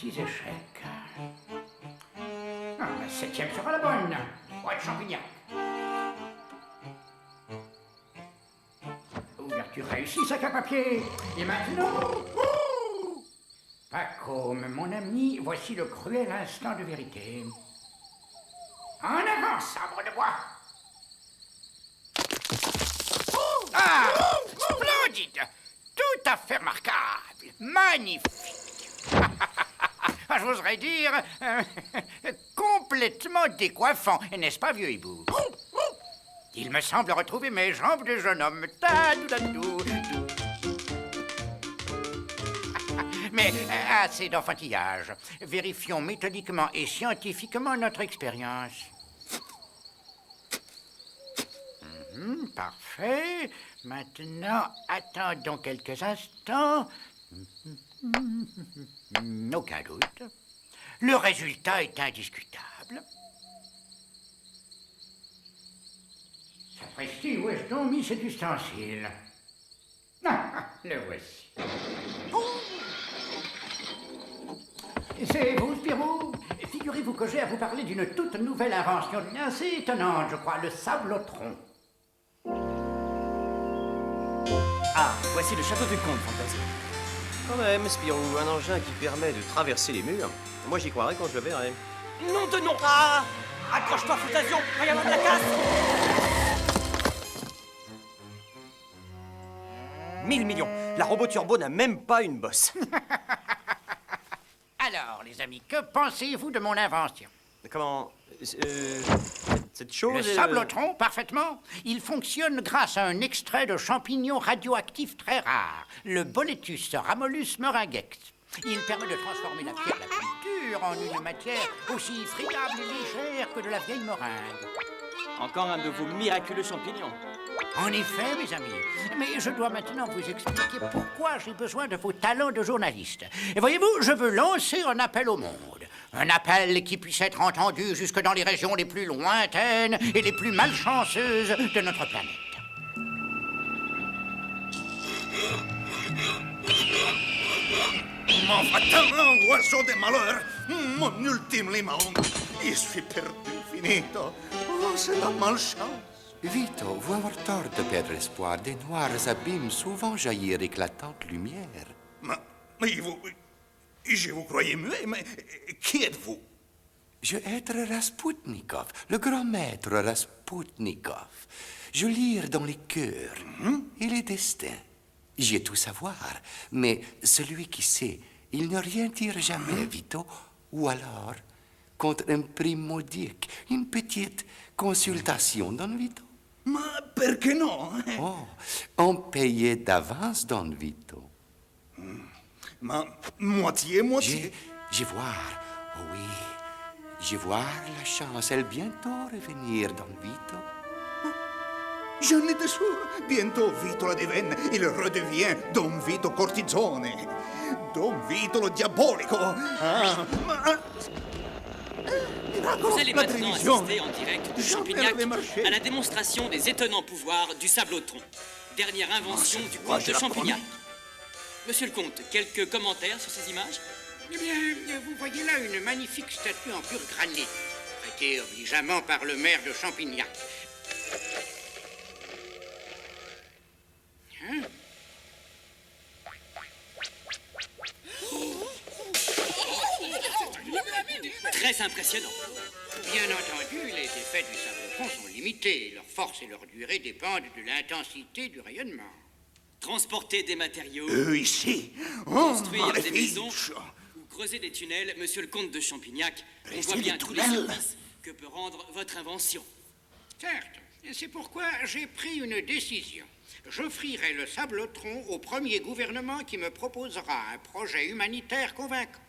6 échecs. Ah, la 7e sera la bonne. Roi de Champignac. Ouverture réussie, sac à papier. Et maintenant... Pacôme, mon ami, voici le cruel instant de vérité. En avant, sabre de bois. Ah, splendide. Tout à fait remarquable. Magnifique. Ah, j'oserais dire complètement décoiffant, n'est-ce pas, vieux hibou? Il me semble retrouver mes jambes de jeune homme. Mais assez d'enfantillage. Vérifions méthodiquement et scientifiquement notre expérience. Parfait. Maintenant, attendons quelques instants. Aucun doute. Le résultat est indiscutable. Sapristi, où est-ce donc mis cet ustensile? Le voici. C'est vous, Spirou? Figurez-vous que j'ai à vous parler d'une toute nouvelle invention, assez étonnante, je crois, le sablotron. Ah, voici le château du comte, Fantasme. Quand même, Spirou, un engin qui permet de traverser les murs. Moi, j'y croirais quand je le verrai. Nom de nom! Ah! Accroche-toi, Fantasion! Va y avoir de la casse! 1000 millions! La robot turbo n'a même pas une bosse. Alors, les amis, que pensez-vous de mon invention? Comment... cette chose... Le sablotron, parfaitement. Il fonctionne grâce à un extrait de champignon radioactif très rare, le Boletus ramolus meringuex. Il permet de transformer la pierre la plus dure en une matière aussi friable et légère que de la vieille meringue. Encore un de vos miraculeux champignons. En effet, mes amis, mais je dois maintenant vous expliquer pourquoi j'ai besoin de vos talents de journaliste. Et voyez-vous, je veux lancer un appel au monde. Un appel qui puisse être entendu jusque dans les régions les plus lointaines et les plus malchanceuses de notre planète. Mon fatal oiseau de malheur, mon ultime limon. Je suis perdu, finito. Oh, c'est la malchance. Vito, vous avoir tort de perdre espoir. Des noirs abîmes souvent jaillir éclatante lumière. Mais je vous croyais muet, mais qui êtes-vous? Je être Rasputnikov, le grand maître Rasputnikov. Je lire dans les cœurs et les destins. J'ai tout savoir, mais celui qui sait, il ne rien dire jamais, Vito. Ou alors, contre un prix modique, une petite consultation, Don Vito. Ma perché no? Oh, on payait d'avance, Don Vito. Ma moitié. Je voir, oh oui, je voir la chance, elle bientôt revenir, Don Vito. Je n'étais sûr. Bientôt Vito la divenne, il redevient Don Vito Cortisone. Don Vito lo diabolico. Vous allez maintenant assister en direct de Champignac à la démonstration des étonnants pouvoirs du sablotron. Dernière invention du comte de Champignac. Monsieur le comte, quelques commentaires sur ces images? Eh bien, vous voyez là une magnifique statue en pur granit, prêtée obligeamment par le maire de Champignac. Hein? Très impressionnant. Bien entendu, les effets du sablotron sont limités. Leur force et leur durée dépendent de l'intensité du rayonnement. Transporter des matériaux, Ici. construire des magnifique. maisons ou creuser des tunnels, monsieur le comte de Champignac, on Creuser voit bien des tous les tunnels. services que peut rendre votre invention. Certes, et c'est pourquoi j'ai pris une décision. J'offrirai le sablotron au premier gouvernement qui me proposera un projet humanitaire convaincant.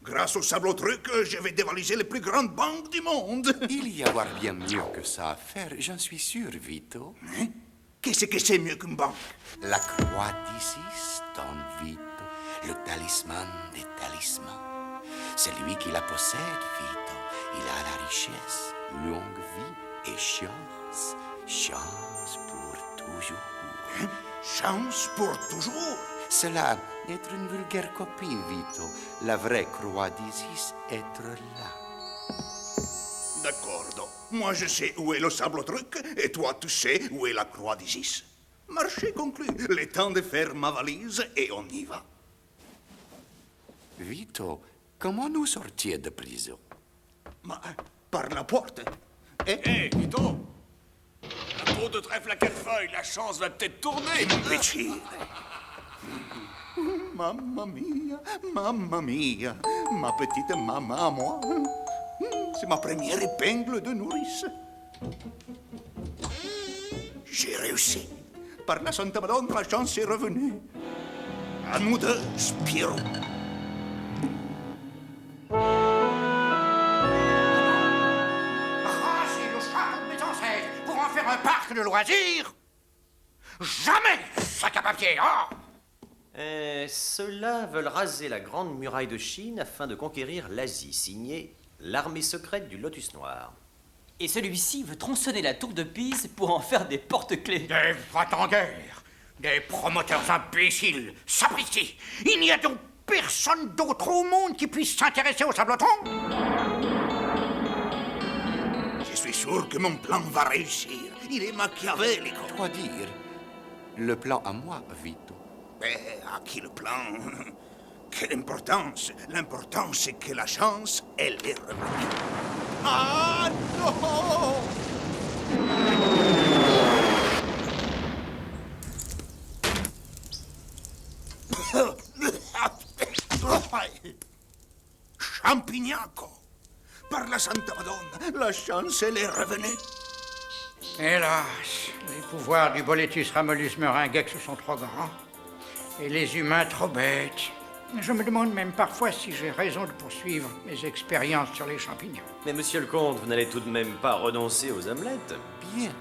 Grâce au sablotruc, je vais dévaliser les plus grandes banques du monde. Il y avoir bien mieux que ça à faire, j'en suis sûr, Vito. Qu'est-ce que c'est mieux qu'une banque? La croix d'Isis, Don Vito, le talisman des talismans. C'est lui qui la possède, Vito. Il a la richesse, longue vie et chance. Chance pour toujours. Chance pour toujours. Cela est une vulgaire copie, Vito. La vraie croix d'Isis être là. D'accordo. Moi, je sais où est le sable truc, et toi, tu sais où est la croix d'Isis. Marché conclu. Le temps de faire ma valise, et on y va. Vito, comment nous sortir de prison? Ma, par la porte. Hé, Vito! Un pot de trèfle à 4 feuilles, la chance va peut-être tourner! Imbécile. Mamma mia, ma petite maman à moi. C'est ma première épingle de nourrice. J'ai réussi. Par la Santa Madone, la chance est revenue. À nous deux, Spirou. Raser le château de mes ancêtres pour en faire un parc de loisirs? Jamais, sac à papier, hein? Ceux-là veulent raser la grande muraille de Chine afin de conquérir l'Asie, signé l'armée secrète du Lotus Noir. Et celui-ci veut tronçonner la tour de Pise pour en faire des porte-clés. Des va-t-en-guerre, des promoteurs imbéciles, sapristi. Il n'y a donc personne d'autre au monde qui puisse s'intéresser au Sabloton? Je suis sûr que mon plan va réussir. Il est machiavélique. Quoi dire? Le plan à moi, Vito. Mais à qui le plan? Quelle importance? L'important, c'est que la chance, elle est revenue. Ah non! Champignaco! Par la Santa Madonna, la chance, elle est revenue. Hélas, les pouvoirs du Boletus Ramolus Meringuex sont trop grands. Et les humains trop bêtes. Je me demande même parfois si j'ai raison de poursuivre mes expériences sur les champignons. Mais monsieur le comte, vous n'allez tout de même pas renoncer aux omelettes? Bien.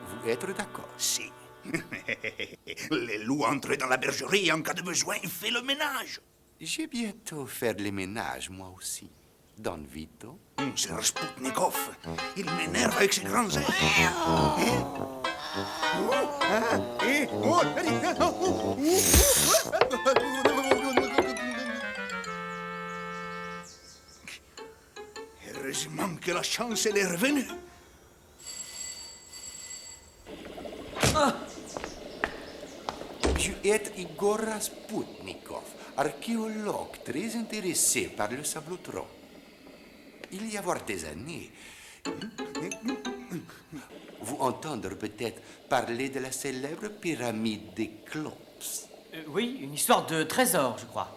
Vous êtes d'accord? Si. Les loups entrent dans la bergerie en cas de besoin, fait le ménage. J'ai bientôt faire les ménages, moi aussi. Don Vito. C'est Rasputnikov. Il m'énerve avec ses grands airs. Heureusement que la chance, elle est revenue. Je suis Igor Rasputnikov, archéologue très intéressé par le Sablotron. Il y a des années, vous entendre peut-être parler de la célèbre pyramide des Clops. Oui, une histoire de trésor, je crois.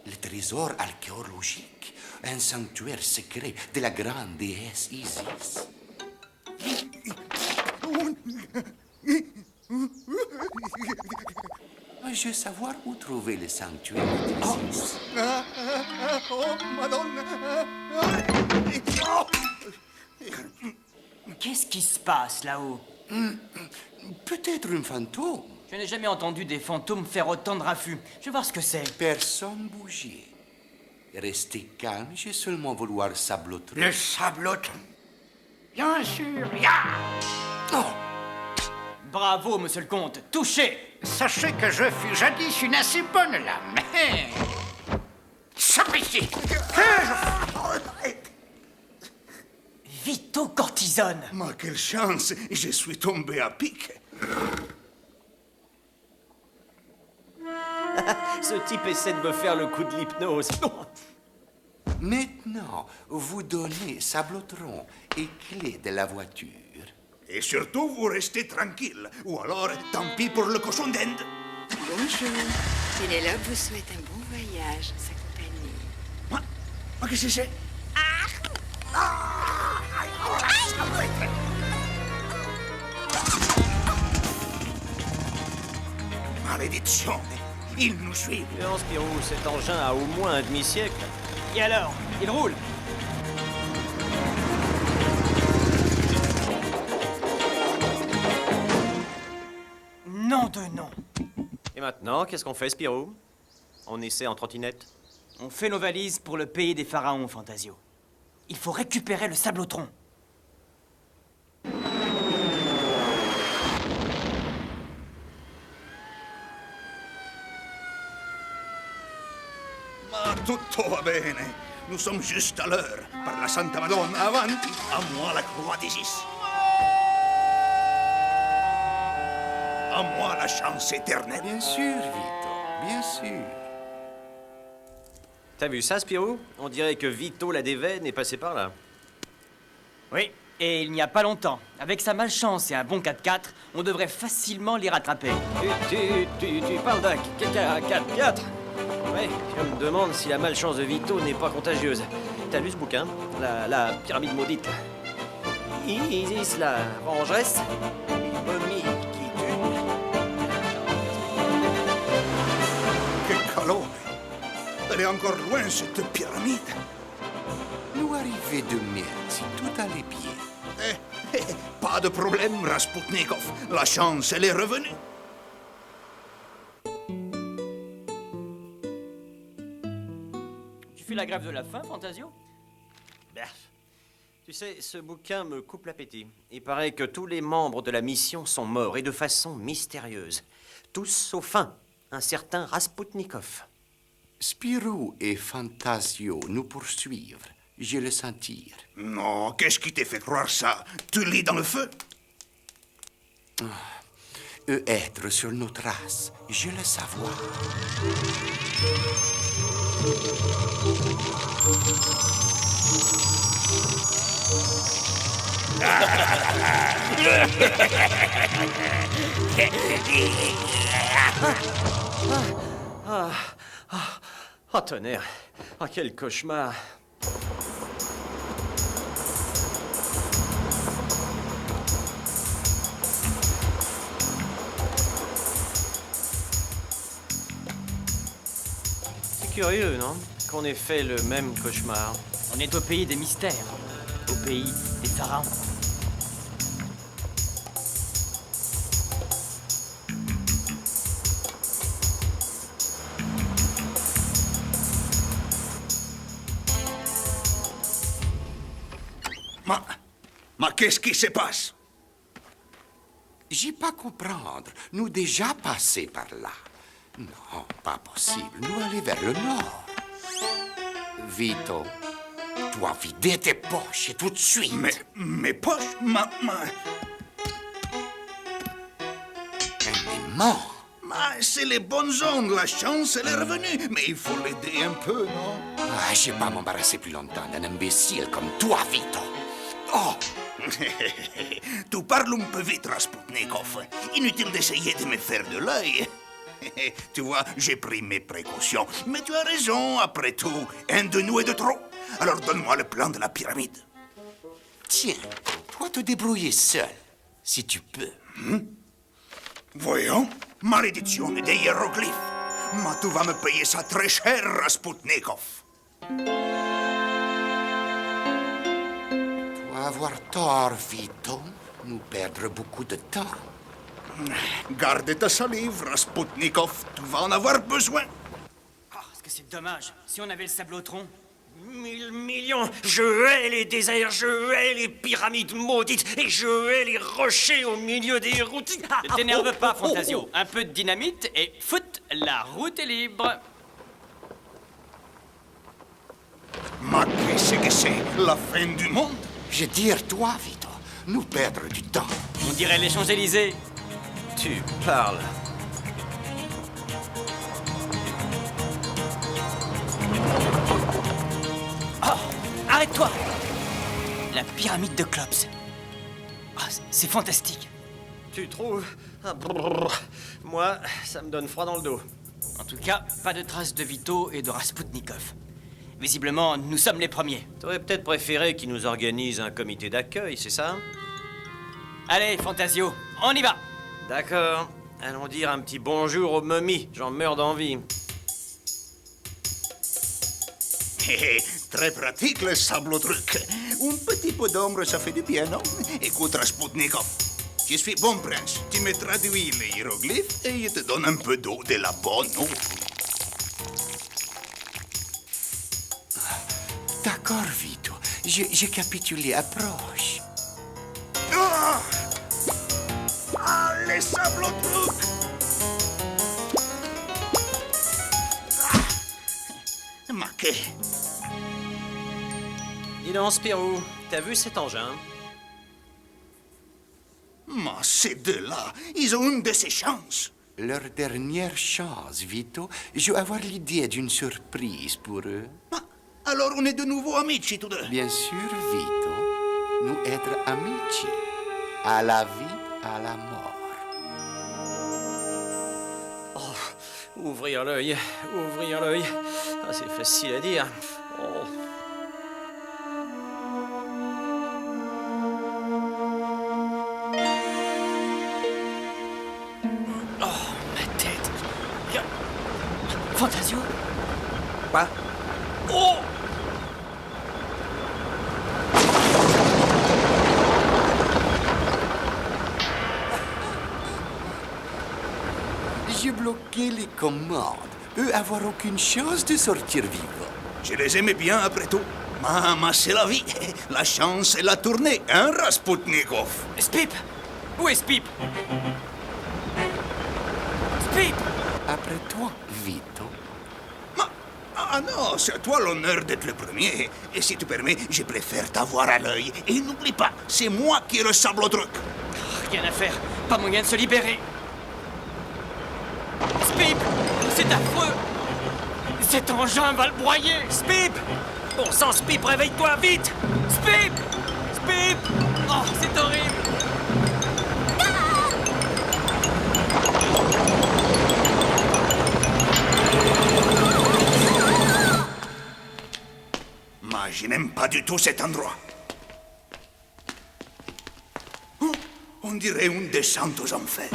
Le trésor archéologique, un sanctuaire secret de la grande déesse Isis. Je veux savoir où trouver le sanctuaire d'Isis. Oh, Madonna. Qu'est-ce qui se passe là-haut? Peut-être un fantôme. Je n'ai jamais entendu des fantômes faire autant de raffus. Je vais voir ce que c'est. Personne bouger. Restez calme, j'ai seulement vouloir Sablotron. Le Sabloton? Bien sûr, bien. Oh! Bravo, monsieur le comte. Touché. Sachez que je fus jadis une assez bonne lame. Sapristi! Vito cortisone. Mais quelle chance, je suis tombé à pic. Ce type essaie de me faire le coup de l'hypnose. Maintenant, vous donnez Sablotron et clé de la voiture. Et surtout, vous restez tranquille. Ou alors, tant pis pour le cochon d'Inde. Bonjour. Pénélope vous souhaite un bon voyage en sa compagnie. Mais qu'est-ce que c'est? Malédiction! Ils nous suivent. Non, Spirou, cet engin a au moins un demi-siècle. Et alors? Il roule. Nom de nom. Et maintenant, qu'est-ce qu'on fait, Spirou? On essaie en trottinette? On fait nos valises pour le pays des pharaons, Fantasio. Il faut récupérer le Sablotron. Tutto va bene. Nous sommes juste à l'heure. Par la Santa Madonna, avanti. À moi la croix d'Isis. À moi la chance éternelle. Bien sûr, Vito, bien sûr. T'as vu ça, Spirou? On dirait que Vito la Déveine est passé par là. Oui, et il n'y a pas longtemps. Avec sa malchance et un bon 4x4, on devrait facilement les rattraper. Tu parles d'un 4x4? Ouais, je me demande si la malchance de Vito n'est pas contagieuse. T'as lu ce bouquin? La pyramide maudite. Isis, la vengeresse. Une momie qui tue. Que calore. Elle est encore loin, cette pyramide. Nous arrivons demain, si tout allait bien. Pas de problème, Rasputnikov. La chance, elle est revenue. Tu fais la grève de la faim, Fantasio? Bref. Tu sais, ce bouquin me coupe l'appétit. Il paraît que tous les membres de la mission sont morts, et de façon mystérieuse. Tous sauf un certain Rasputnikov. Spirou et Fantasio nous poursuivre. Je le sentir. Non, qu'est-ce qui t'a fait croire ça? Tu lis dans le feu? Eux être sur nos traces, je le savoir. Oh, tonnerre. Oh, quel cauchemar. C'est curieux, non? Qu'on ait fait le même cauchemar. On est au pays des mystères, au pays des pharaons. Mais qu'est-ce qui se passe? J'ai pas comprendre. Nous déjà passé par là. Non, pas possible. Nous aller vers le nord. Vito, dois vider tes poches tout de suite. Mais mes poches, Un aimant. c'est les bonnes zones. La chance, elle est revenue. Mais il faut l'aider un peu, non? Ah, je vais pas m'embarrasser plus longtemps d'un imbécile comme toi, Vito. Oh! Tu parles un peu vite, Rasputnikov. Inutile d'essayer de me faire de l'œil. Tu vois, j'ai pris mes précautions. Mais tu as raison, après tout. Un de nous est de trop. Alors donne-moi le plan de la pyramide. Tiens, toi te débrouiller seul, si tu peux. Voyons, malédiction des hiéroglyphes. Mais tu vas me payer ça très cher, Rasputnikov. Avoir tort, Vito. Nous perdre beaucoup de temps. Garde ta salive, Rasputnikov. Tu vas en avoir besoin. Ah, est-ce que c'est dommage? Si on avait le sablotron. 1000 millions. Je hais les déserts, je hais les pyramides maudites, et je hais les rochers au milieu des routes. Ne t'énerve pas, Fantasio. Un peu de dynamite et foot, la route est libre. Mais qu'est-ce que c'est? La fin du monde? Je dire toi, Vito, nous perdre du temps. On dirait les Champs-Élysées. Tu parles. Oh, arrête-toi! La pyramide de Klops. Ah, c'est fantastique. Tu trouves? Ah, brrr. Moi, ça me donne froid dans le dos. En tout cas, pas de traces de Vito et de Rasputnikov. Visiblement, nous sommes les premiers. T'aurais peut-être préféré qu'ils nous organisent un comité d'accueil, c'est ça? Allez, Fantasio, on y va! D'accord. Allons dire un petit bonjour aux momies. J'en meurs d'envie. Très pratique, le sable au truc. Un petit peu d'ombre, ça fait du bien, non? Écoute, Rasputnikov, je suis bon prince. Tu me traduis les hiéroglyphes et je te donne un peu d'eau, de la bonne eau. D'accord, Vito. J'ai capitulé. Approche. Ah, les sables au truc! Mais Dis donc, Spirou, t'as vu cet engin? Mais ces deux-là, ils ont une de ces chances. Leur dernière chance, Vito. Je vais avoir l'idée d'une surprise pour eux. Ah, alors on est de nouveau amici tous deux. Bien sûr, Vito. Nous être amici. À la vie, à la mort. Ouvrir l'œil, ouvrir l'œil. Ah, c'est facile à dire. Oh. Fantasio? Quoi? Oh! J'ai bloqué les commandes. Eux avoir aucune chance de sortir vivants. Je les aimais bien après tout. Mais c'est la vie. La chance et la tournée, hein, Rasputnikov? Spip! Où est Spip? Spip! Après toi, Vito. Ah non, c'est à toi l'honneur d'être le premier. Et si tu permets, je préfère t'avoir à l'œil. Et n'oublie pas, c'est moi qui ai le sablodruc. Rien à faire, pas moyen de se libérer. Spip! C'est affreux! Cet engin va le broyer! Spip! Bon sang, Spip, réveille-toi, vite! Spip! Spip! Oh, c'est horrible! Mais je n'aime pas du tout cet endroit. Oh, on dirait une descente aux enfers.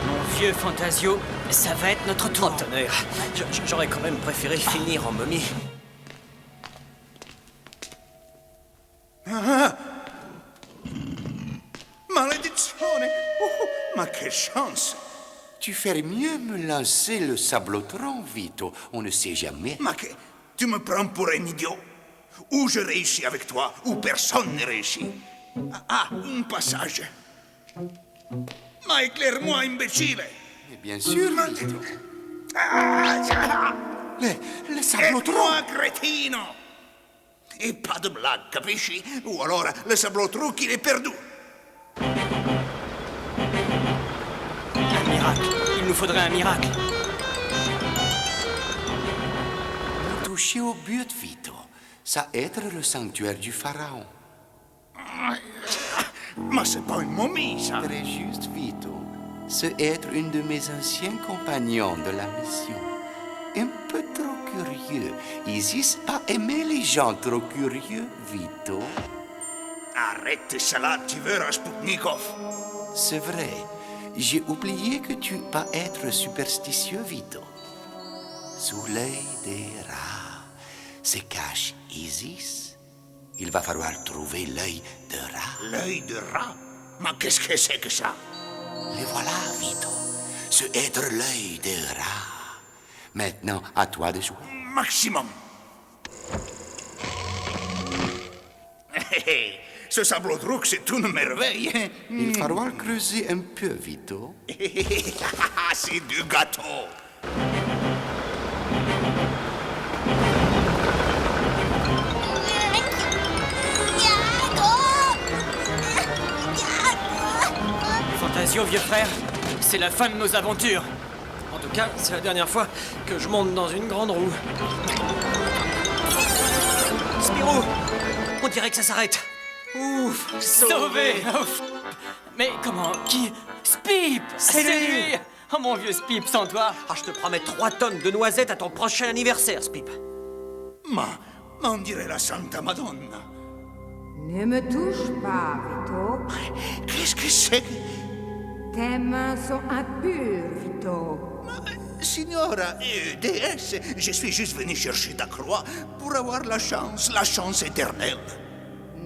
Mon vieux Fantasio, ça va être notre tour. Oh, tonnerre. J'aurais quand même préféré finir en momie. Maledizione! Oh, ma quelle chance! Tu ferais mieux me lancer le sablotron, Vito. On ne sait jamais. Ma que... Tu me prends pour un idiot? Ou je réussis avec toi, ou personne ne réussit. Ah, un passage. Ma éclaire-moi, imbécile! Mais bien sûr, Vito. Le sablotron. Aide-moi, crétino! Et pas de blague, capisci? Ou alors le sablotron il est perdu. Un miracle. Il nous faudrait un miracle. Nous toucher au but, Vito. Ça être le sanctuaire du pharaon. Mais c'est pas une momie, ça. Très juste, Vito. C'est être une de mes anciens compagnons de la mission. Un peu trop curieux. Isis a aimé les gens trop curieux, Vito. Arrête cela, tu veux, Rasputnikov. C'est vrai. J'ai oublié que tu vas être superstitieux, Vito. Sous l'œil des rats se cache Isis. Il va falloir trouver l'œil de rat. L'œil de rat? Mais qu'est-ce que c'est que ça? Le voilà, Vito. C'est être l'œil de rat. Maintenant, à toi de jouer. Maximum. Ce sablodruc, c'est une merveille. Il va falloir creuser un peu, Vito. C'est du gâteau. Fantasio, vieux frère, c'est la fin de nos aventures. En tout cas, c'est la dernière fois que je monte dans une grande roue. Spirou! On dirait que ça s'arrête. Ouf! Sauvé! Ouf. Mais comment? Qui? Spip! C'est lui. Oh mon vieux Spip, sans toi! Ah, je te promets 3 tonnes de noisettes à ton prochain anniversaire, Spip. Mais on dirait la Santa Madonna. Ne me touche pas, Vito. Qu'est-ce que c'est que... Tes mains sont impures, Vito. Signora, déesse, je suis juste venu chercher ta croix pour avoir la chance éternelle.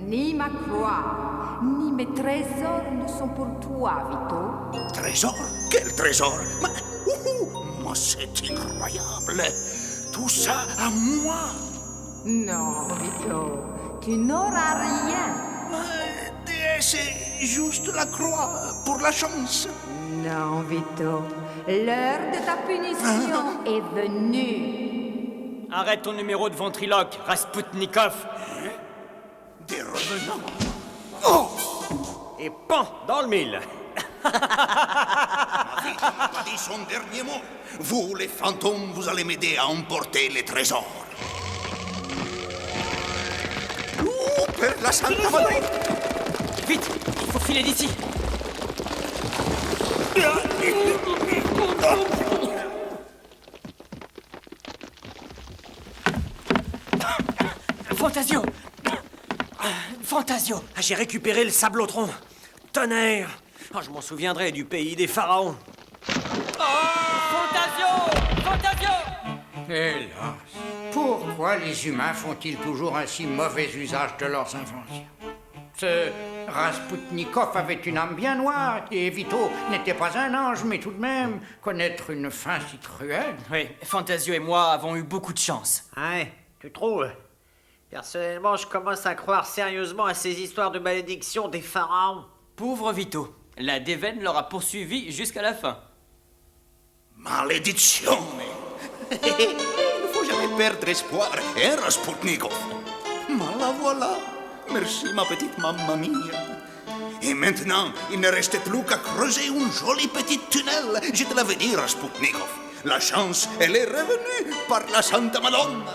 Ni ma croix, ni mes trésors ne sont pour toi, Vito. Trésor? Quel trésor? Mais c'est incroyable. Tout ça à moi. Non, Vito, tu n'auras rien. Mais déesse, juste la croix pour la chance. Non, Vito. L'heure de ta punition est venue. Arrête ton numéro de ventriloque, Rasputnikov. Des revenants. Et pan, dans le mille. Ma fille n'a pas dit son dernier mot. Vous, les fantômes, vous allez m'aider à emporter les trésors. Per la Santa Madonna! Vite, il faut filer d'ici. Fantasio! Fantasio! Ah, j'ai récupéré le sablotron. Tonnerre! Ah, je m'en souviendrai du pays des pharaons. Fantasio! Fantasio! Hélas, pourquoi les humains font-ils toujours un si mauvais usage de leurs inventions? Ce Rasputnikov avait une âme bien noire, et Vito n'était pas un ange, mais tout de même, connaître une fin si cruelle... Oui, Fantasio et moi avons eu beaucoup de chance. Ouais, tu trouves? Personnellement, je commence à croire sérieusement à ces histoires de malédiction des pharaons. Pauvre Vito, la déveine l'aura poursuivi jusqu'à la fin. Malédiction! Il ne faut jamais perdre espoir, hein, Rasputnikov? Mais la voilà. Merci, ma petite mamma mia. Et maintenant, il ne restait plus qu'à creuser une jolie petite tunnel. Je te l'avais dit, Rasputnikov. La chance, elle est revenue par la Santa Madonna.